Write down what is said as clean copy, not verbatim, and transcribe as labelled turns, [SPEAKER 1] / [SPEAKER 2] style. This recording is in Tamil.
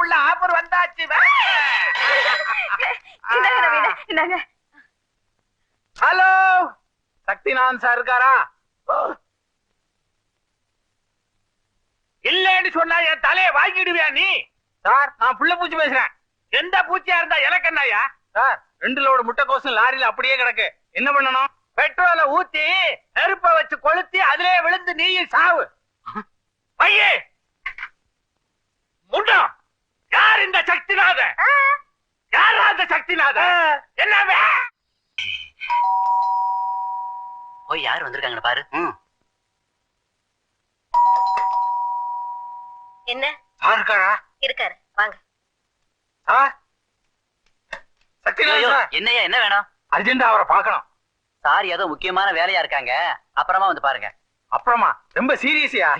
[SPEAKER 1] புள்ள ஆஃபர் வந்தாச்சு. ஹலோ, சக்திநாதன் சார் இருக்காரா? இல்லன்னு சொன்னா என் தலையை வாங்கிடுவியா நீ? சார், நான் புள்ள பூச்சி பேசுறேன். எந்த பூச்சியா இருந்தா எனக்கு என்னய்யா? சார், 2 லோடு முட்டைக்கோசும் லாரியில அப்படியே கிடக்கு. என்ன பண்ணணும்? பெட்ரோலை ஊத்தி நெருப்ப வச்சு கொளுத்தி அதிலே விழுந்து நீயும் சாவு. பையே முண்டம், யார் இந்த சக்திநாதன்? யாரா இந்த சக்திநாதன்? என்ன
[SPEAKER 2] போய் யார் வந்திருக்காங்கன்னு பாரு.
[SPEAKER 3] என்ன
[SPEAKER 1] சார் இருக்காரா?
[SPEAKER 3] இருக்காரு, வாங்க.
[SPEAKER 1] Sir, Sakthinathan sir.
[SPEAKER 2] என்னையா, என்ன வேணும்?
[SPEAKER 1] அர்ஜென்டா அவரை பார்க்கணும்.
[SPEAKER 2] சார் ஏதோ முக்கியமான வேலையா இருக்காங்க, அப்புறமா வந்து பாருங்க.
[SPEAKER 1] அப்புறமா? ரொம்ப சீரியஸியா?